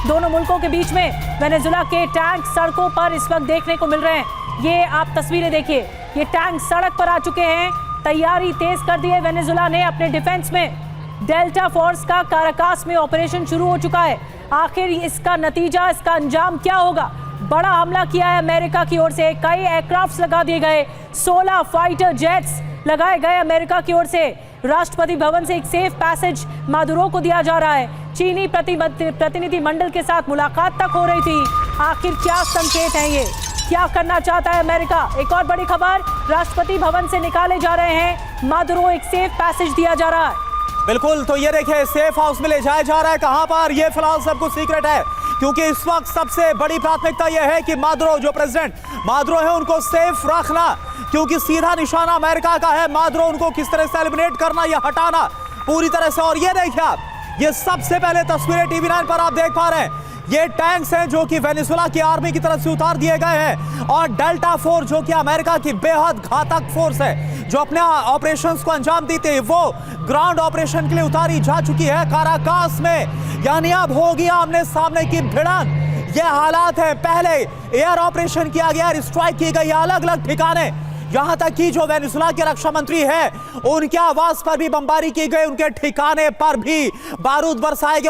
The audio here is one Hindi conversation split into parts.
दोनों मुल्कों के बीच में वेनेजुला के टैंक सड़कों पर इस वक्त देखने को मिल रहे हैं। ये आप तस्वीरें देखिए, ये टैंक सड़क पर आ चुके हैं। तैयारी तेज कर दी है वेनेजुला ने अपने डिफेंस में। डेल्टा फोर्स का काराकास में ऑपरेशन शुरू हो चुका है। आखिर इसका नतीजा, इसका अंजाम क्या होगा? बड़ा हमला किया है अमेरिका की ओर से, कई एयरक्राफ्ट लगा दिए गए, 16 फाइटर जेट्स लगाए गए अमेरिका की ओर से। राष्ट्रपति भवन से एक सेफ पैसेज मादुरो को दिया जा रहा है। चीनी प्रतिनिधि मंडल के साथ मुलाकात तक हो रही थी। आखिर क्या संकेत है ये, क्या करना चाहता है अमेरिका? एक और बड़ी खबर, राष्ट्रपति भवन से निकाले जा रहे हैं मादुरो, एक सेफ पैसेज दिया जा रहा है। बिल्कुल, तो ये देखिए सेफ हाउस में ले जाया जा रहा है। कहां पर? ये फिलहाल सब कुछ सीक्रेट है, क्योंकि इस वक्त सबसे बड़ी प्राथमिकता यह है कि मादुरो, जो प्रेसिडेंट मादुरो है, उनको सेफ रखना, क्योंकि सीधा निशाना अमेरिका का है। मादुरो उनको किस तरह से एलिमिनेट करना या हटाना पूरी तरह से। और ये देखिए आप, ये सबसे पहले तस्वीरें TV9 पर आप देख पा रहे हैं। ये टैंक्स हैं जो कि वेनेजुला की आर्मी की तरफ से उतार दिए गए हैं, और डेल्टा फोर्स जो कि अमेरिका की बेहद घातक फोर्स है, जो अपने ऑपरेशंस को अंजाम देती है, वो ग्राउंड ऑपरेशन के लिए उतारी जा चुकी है काराकास में। यानी अब होगी आमने सामने की भिड़न। ये हालात है, पहले एयर ऑपरेशन किया गया, एयर स्ट्राइक की गई अलग अलग ठिकाने, यहां तक कि जो वेनेजुला के रक्षा मंत्री है उनके आवास पर भी बमबारी की गई, उनके ठिकाने पर भी बारूद बरसाए गए।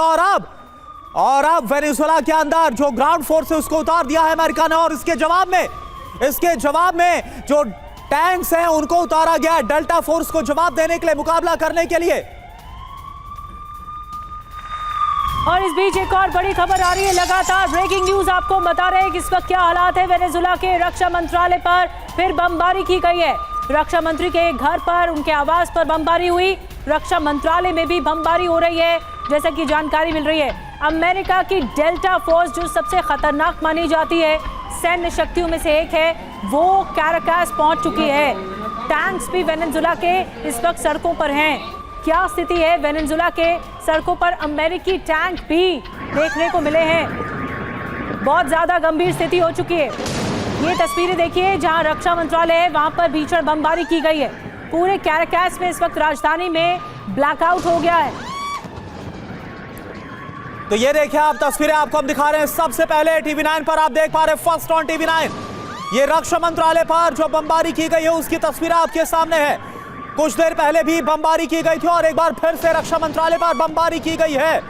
और अब वेनेजुला के अंदर जो ग्राउंड फोर्स है उसको उतार दिया है अमेरिका ने, और इसके जवाब में जो टैंक्स हैं उनको उतारा गया डेल्टा फोर्स को जवाब देने के लिए, मुकाबला करने के लिए। और इस बीच एक और बड़ी खबर आ रही है, लगातार ब्रेकिंग न्यूज आपको बता रहे हैं कि इस वक्त क्या हालात है। वेनेजुला के रक्षा मंत्रालय पर फिर बमबारी की गई है। रक्षा मंत्री के घर पर, उनके आवास पर बमबारी हुई। रक्षा मंत्रालय में भी बमबारी हो रही है, जैसा कि जानकारी मिल रही है। अमेरिका की डेल्टा फोर्स, जो सबसे खतरनाक मानी जाती है सैन्य शक्तियों में से एक है, वो काराकास पहुंच चुकी है। टैंक्स भी वेनेजुला के इस वक्त सड़कों पर हैं। क्या स्थिति है वेनेजुला के सड़कों पर? अमेरिकी टैंक भी देखने को मिले हैं। बहुत ज्यादा गंभीर स्थिति हो चुकी है। ये तस्वीरें देखिए, जहां रक्षा मंत्रालय है वहां पर भीषण बमबारी की गई है। पूरे काराकास में इस वक्त राजधानी में ब्लैकआउट हो गया है। तो ये देखिए आप, तस्वीरें आपको हम दिखा रहे हैं। सबसे पहले TV9 पर आप देख पा रहे हैं, फर्स्ट ऑन TV9, ये रक्षा मंत्रालय पर जो बमबारी की गई है उसकी तस्वीरें आपके सामने है। कुछ देर पहले भी बमबारी की गई थी, और एक बार फिर से रक्षा मंत्रालय पर बमबारी की गई है।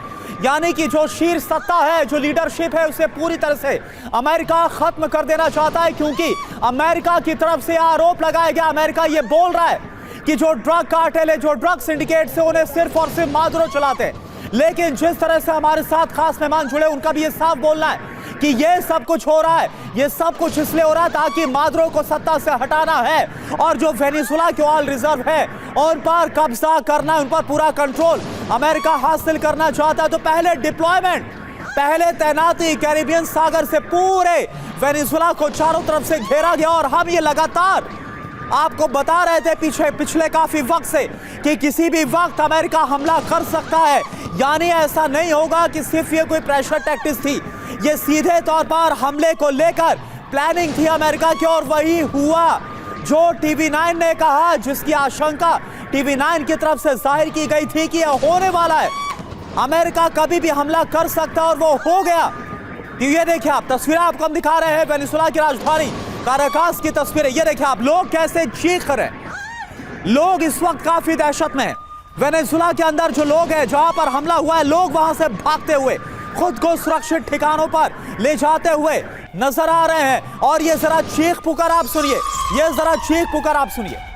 यानी कि जो शीर्ष सत्ता है, जो लीडरशिप है, उसे पूरी तरह से अमेरिका खत्म कर देना चाहता है, क्योंकि अमेरिका की तरफ से आरोप लगाया गया। अमेरिका ये बोल रहा है कि जो ड्रग कार्टेल है, जो ड्रग सिंडिकेट से, उन्हें सिर्फ और सिर्फ मादुरो चलाते हैं। लेकिन जिस तरह से हमारे साथ खास मेहमान जुड़े, उनका भी ये साफ बोलना है कि ये सब कुछ हो रहा है, ये सब कुछ इसलिए हो रहा है ताकि मादुरो को सत्ता से हटाना है, और जो वेनेजुला के ऑयल रिजर्व है उन पर कब्जा करना है, उन पर पूरा कंट्रोल अमेरिका हासिल करना चाहता है। तो पहले डिप्लॉयमेंट, पहले तैनाती कैरिबियन सागर से पूरे वेनेजुला को चारों तरफ से घेरा गया, और हम ये लगातार आपको बता रहे थे पिछले काफी वक्त से कि किसी भी वक्त अमेरिका हमला कर सकता है। यानी ऐसा नहीं होगा कि सिर्फ ये कोई प्रेशर टैक्टिक्स थी, ये सीधे तौर पर हमले को लेकर प्लानिंग थी अमेरिका की, और वही हुआ जो TV9 ने कहा, जिसकी आशंका TV9 की तरफ से जाहिर की गई थी कि यह होने वाला है। अमेरिका कभी भी हमला कर सकता है, और वो हो गया। तो ये देखिए आप, तस्वीरें आपको हम दिखा रहे हैं वेनेजुला की राजधानी काराकास की तस्वीरें। ये देखिए आप, लोग कैसे चीख रहे हैं। लोग इस वक्त काफी दहशत में हैं। वेनेजुला के अंदर जो लोग हैं, जहां पर हमला हुआ है, लोग वहां से भागते हुए खुद को सुरक्षित ठिकानों पर ले जाते हुए नजर आ रहे हैं। और ये जरा चीख पुकार आप सुनिए, ये जरा चीख पुकार आप सुनिए।